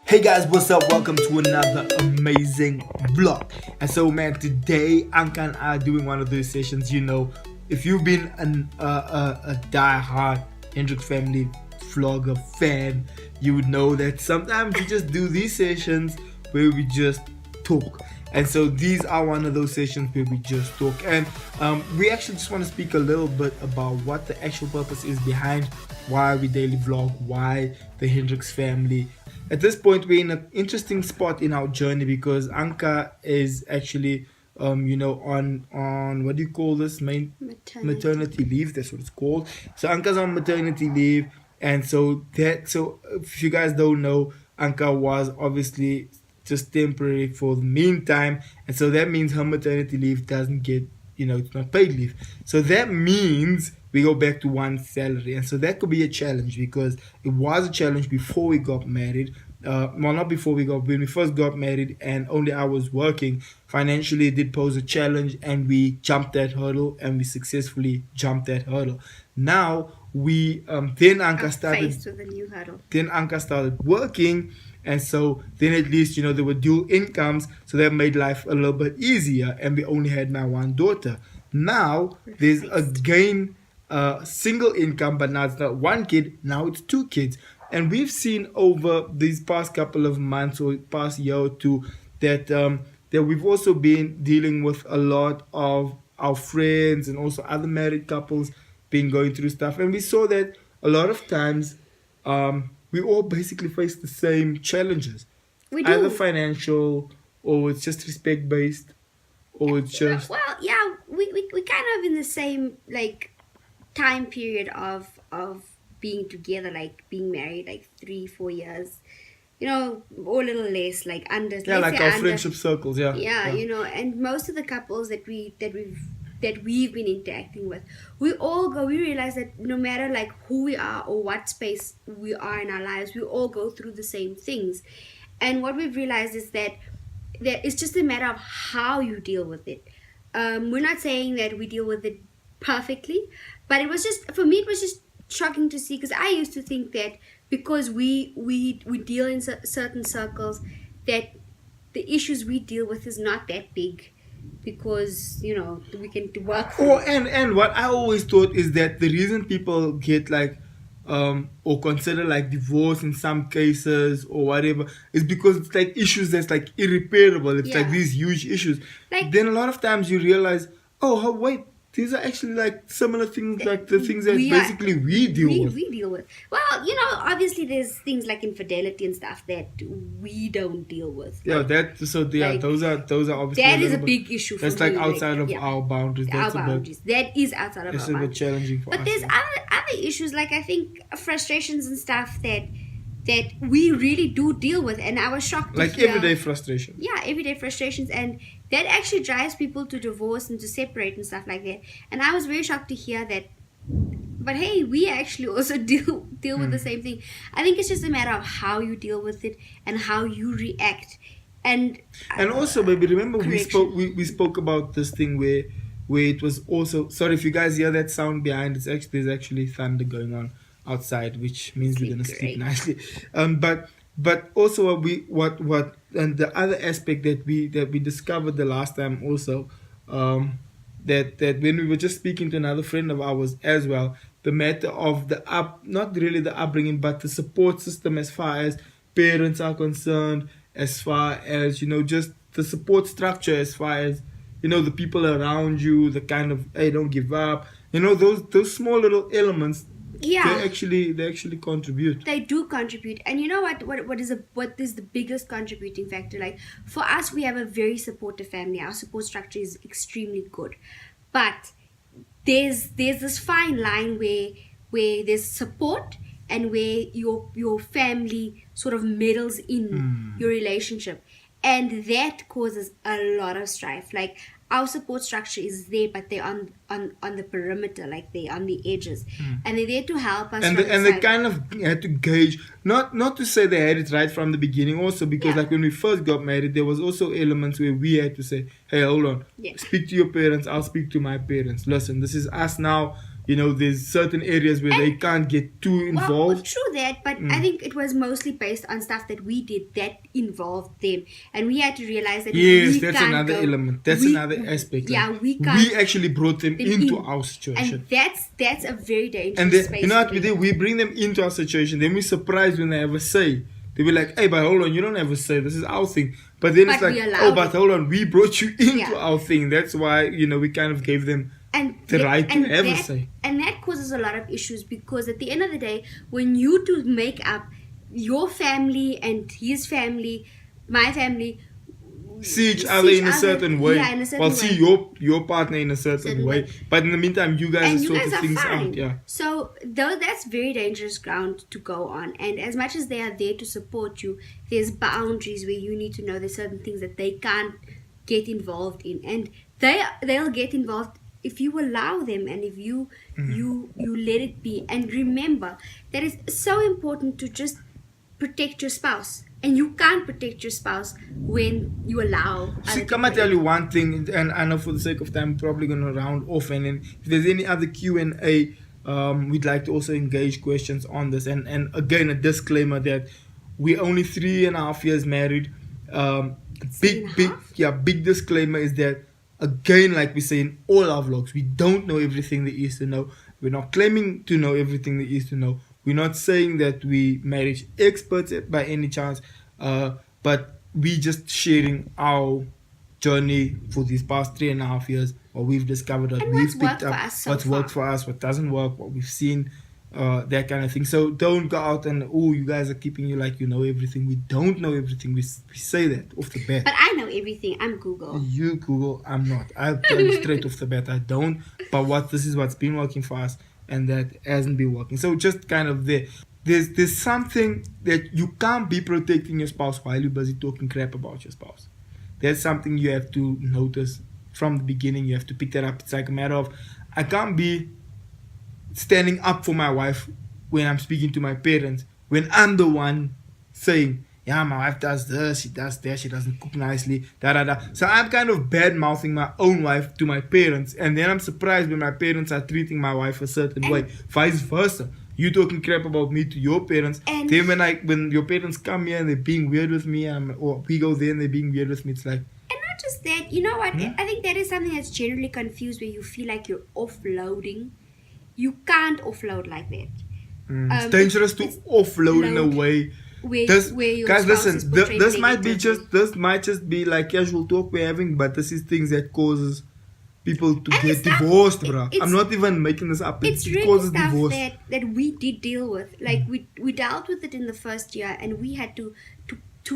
Hey guys, what's up? Welcome to another amazing vlog. And so, man, today Anka and I are doing one of those sessions. You know, if you've been a die-hard Hendricks family vlogger fan, you would know that sometimes we just do these sessions where we just talk. And so these are one of those sessions where we just talk. And we actually just want to speak a little bit about what the actual purpose is behind why we daily vlog, why the Hendricks family. At this point, we're in an interesting spot in our journey because Anka is actually, on what do you call this? Maternity leave. That's what it's called. So Anka's on maternity leave, and so if you guys don't know, Anka was obviously just temporary for the meantime, and so that means her maternity leave doesn't get, it's not paid leave. So that means we go back to one salary, and so that could be a challenge because it was a challenge before we got married. Not before when we first got married and only I was working. Financially, it did pose a challenge, and we jumped that hurdle, and we successfully jumped that hurdle. Now we then Anka started faced with a new hurdle. Then Anka started working, and so then at least there were dual incomes, so that made life a little bit easier. And we only had my one daughter. Now there's again single income, but now it's not one kid, now it's two kids. And we've seen over these past couple of months or past year or two that that we've also been dealing with a lot of our friends and also other married couples been going through stuff. And we saw that a lot of times we all basically face the same challenges. We do. Either financial, or it's just respect based, or it's just... Well, yeah, we kind of in the same time period of being together, like being married, like 3-4 years, or a little less, like under. Yeah, like our friendship circles, yeah. Yeah, and most of the couples that we've been interacting with, we realize that no matter like who we are or what space we are in our lives, we all go through the same things. And what we've realized is that it's just a matter of how you deal with it. We're not saying that we deal with it perfectly, but it was just, for me, it was just shocking to see, because I used to think that because we deal in certain circles, that the issues we deal with is not that big, because we can work. And what I always thought is that the reason people get or consider divorce in some cases or whatever is because it's like issues that's like irreparable. It's like these huge issues. Then a lot of times you realize, wait, these are actually like similar things, like the things that we deal with. We deal with. Well, obviously there's things like infidelity and stuff that we don't deal with. Yeah, those are obviously. That is a big issue for me. That's like outside of our boundaries. That is outside of our boundaries. It's a bit challenging for us. But there's other issues, like I think frustrations and stuff that we really do deal with, and I was shocked to hear, everyday frustration. Yeah, everyday frustrations, and that actually drives people to divorce and to separate and stuff like that. And I was very shocked to hear that. But hey, we actually also deal with the same thing. I think it's just a matter of how you deal with it and how you react. And also, baby, remember we spoke about this thing where it was also, sorry if you guys hear that sound behind, there's actually thunder going on outside, which means we're gonna sleep nicely. But also what and the other aspect that we discovered the last time also, that when we were just speaking to another friend of ours as well, the matter of not really the upbringing, but the support system as far as parents are concerned, as far as just the support structure, as far as the people around you, the kind of, hey, don't give up, those small little elements. Yeah, they actually contribute. They do contribute. And you know what is the biggest contributing factor? Like, for us, we have a very supportive family. Our support structure is extremely good, but there's this fine line where there's support and where your family sort of meddles in your relationship, and that causes a lot of strife. Like, our support structure is there, but they're on the perimeter, like they're on the edges, and they're there to help us. And they kind of had to gauge, not to say they had it right from the beginning, also because like when we first got married, there was also elements where we had to say, hey, hold on, speak to your parents, I'll speak to my parents. Listen, this is us now. there's certain areas where they can't get too Well, involved. true that, but I think it was mostly based on stuff that we did that involved them, and we had to realize that Yes, we that's can't another go- element. That's we- another aspect. Yeah, Like, we can't. we actually brought them into in. our situation. And that's a very dangerous And then, space. you know what to we be. do? We bring them into our situation. Then we're surprised when they have a say. They be like, hey, but hold on, you don't have a say. This is our thing. But then it's But like, we allowed but hold on, we brought you into Yeah. our thing. That's why, we kind of gave them the right to have a say. And that causes a lot of issues because at the end of the day, when you two make up your family and his family, my family, See each other in a certain way. Yeah, in a certain well, way. see your partner in a certain way. But in the meantime, you guys And are you sort guys of are things fine. out. Yeah. So though that's very dangerous ground to go on. And as much as they are there to support you, there's boundaries where you need to know there's certain things that they can't get involved in. And they'll get involved if you allow them and if you let it be. And remember that it's so important to just protect your spouse. And you can't protect your spouse when you allow. See, other come I people tell you one thing, and I know for the sake of time, I'm probably going to round off. And then if there's any other Q&A, we'd like to also engage questions on this. And again, a disclaimer that we're only 3.5 years married. Big disclaimer is that, again, like we say in all our vlogs, we don't know everything there is to know. We're not claiming to know everything there is to know. We're not saying that we marriage experts by any chance, but we just sharing our journey for these past 3.5 years, what we've discovered, what And we've what's picked worked up, for us so what's worked for us, what doesn't work, what we've seen, that kind of thing. So don't go out and, you guys are keeping you like you know everything. We don't know everything. We say that off the bat. But I know everything. I'm Google. You Google, I'm not. I'll tell you straight off the bat, I don't. But this is what's been working for us, and that hasn't been working. So just kind of there's something that you can't be protecting your spouse while you're busy talking crap about your spouse. That's something you have to notice from the beginning. You have to pick that up. It's like a matter of, I can't be standing up for my wife when I'm speaking to my parents, when I'm the one saying, yeah, my wife does this, she does that, she doesn't cook nicely, da. So I'm kind of bad-mouthing my own wife to my parents, and then I'm surprised when my parents are treating my wife a certain way. Vice versa. You talking crap about me to your parents, And then when your parents come here and they're being weird with me, or we go there and they're being weird with me, it's like, And not just that, you know what? I think that is something that's generally confused where you feel like you're offloading. You can't offload like that. it's dangerous to offload in a load way. Where your Guys, spouse is listen, portrayed this might negatively. be like casual talk we're having, but this is things that causes people to And get it's not- divorced, bruh. it's- I'm not even making this up. It's It really causes stuff divorce. that we did deal with. Like we dealt with it in the first year, and we had to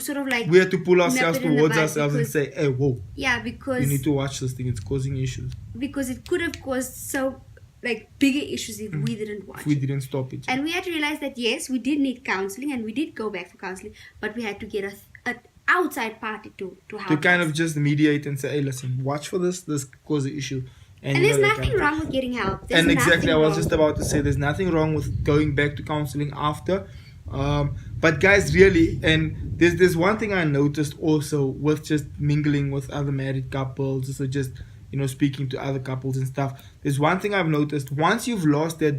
sort of like We have to pull ourselves nip it in the towards bud ourselves and because- say, hey, whoa, yeah, you because need to watch this thing. It's causing issues it could have caused so like bigger issues if we didn't watch if we it. didn't stop it. And we had to realize that yes, we did need counseling, and we did go back for counseling, but we had to get an outside party to help To kind us. of just mediate and say, hey, listen, watch for this causes an issue. And you there's know, that nothing kind of wrong with getting help. There's and exactly, I nothing was wrong. just about to say there's nothing wrong with going back to counseling after. But guys, really, and there's one thing I noticed also with just mingling with other married couples, so just speaking to other couples and stuff. There's one thing I've noticed: once you've lost that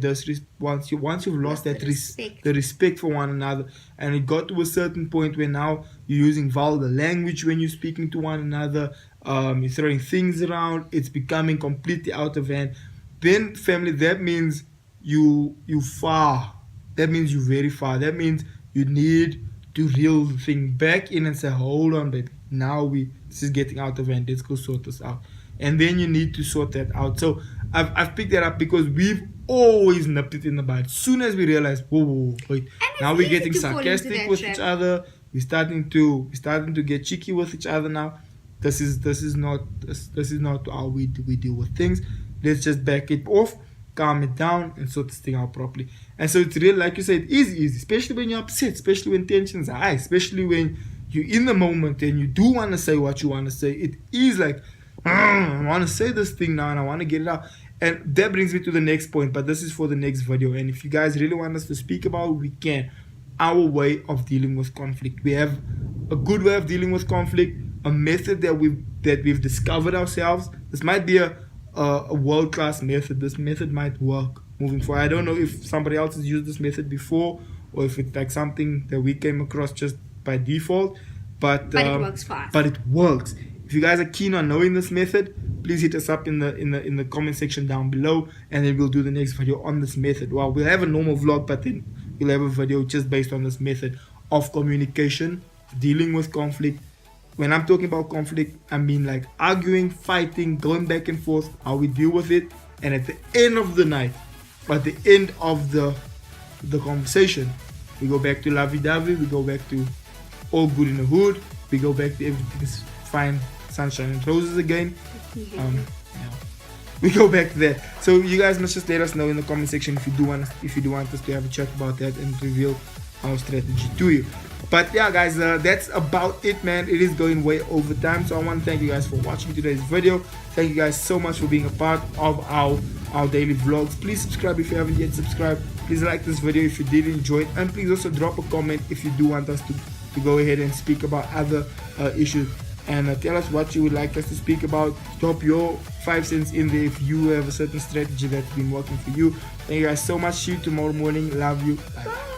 once you've lost that the respect for one another, and it got to a certain point where now you're using vulgar language when you're speaking to one another, you're throwing things around, it's becoming completely out of hand. Then, family, that means you far. That means you're very far. That means you need to reel the thing back in and say, hold on, baby. Now this is getting out of hand. Let's go sort this out. And then you need to sort that out. So I've picked that up because we've always nipped it in the bud. As soon as we realize, whoa, wait. Now we're getting easy to fall into sarcastic that with trap. each other. We're starting to get cheeky with each other now. This is not how we deal with things. Let's just back it off, calm it down, and sort this thing out properly. And so it's real, like you said, it is easy, especially when you're upset, especially when tensions are high, especially when you're in the moment and you do want to say what you want to say. It is like, I want to say this thing now and I want to get it out. And that brings me to the next point, but this is for the next video. And if you guys really want us to speak about it, we can. Our way of dealing with conflict. We have a good way of dealing with conflict, a method that we've discovered ourselves. This might be a a world-class method. This method might work moving forward. I don't know if somebody else has used this method before, or if it's like something that we came across just by default, but it works for us. But it works. If you guys are keen on knowing this method, please hit us up in the comment section down below, and then we'll do the next video on this method. Well, we'll have a normal vlog, but then we'll have a video just based on this method of communication, dealing with conflict. When I'm talking about conflict, I mean like arguing, fighting, going back and forth, how we deal with it, and at the end of the night, at the end of the conversation, we go back to lovey-dovey, we go back to all good in the hood, we go back to everything's fine, sunshine and roses again. Yeah. We go back to that. So you guys must just let us know in the comment section if you do want us to have a chat about that and reveal our strategy to you. But yeah, guys, that's about it, man. It is going way over time, so I want to thank you guys for watching today's video. Thank you guys so much for being a part of our daily vlogs. Please subscribe if you haven't yet subscribed. Please like this video if you did enjoy it, and please also drop a comment if you do want us to go ahead and speak about other issues, and tell us what you would like us to speak about. Drop your 5 cents in there if you have a certain strategy that's been working for you. Thank you guys so much. See you tomorrow morning. Love you. Bye.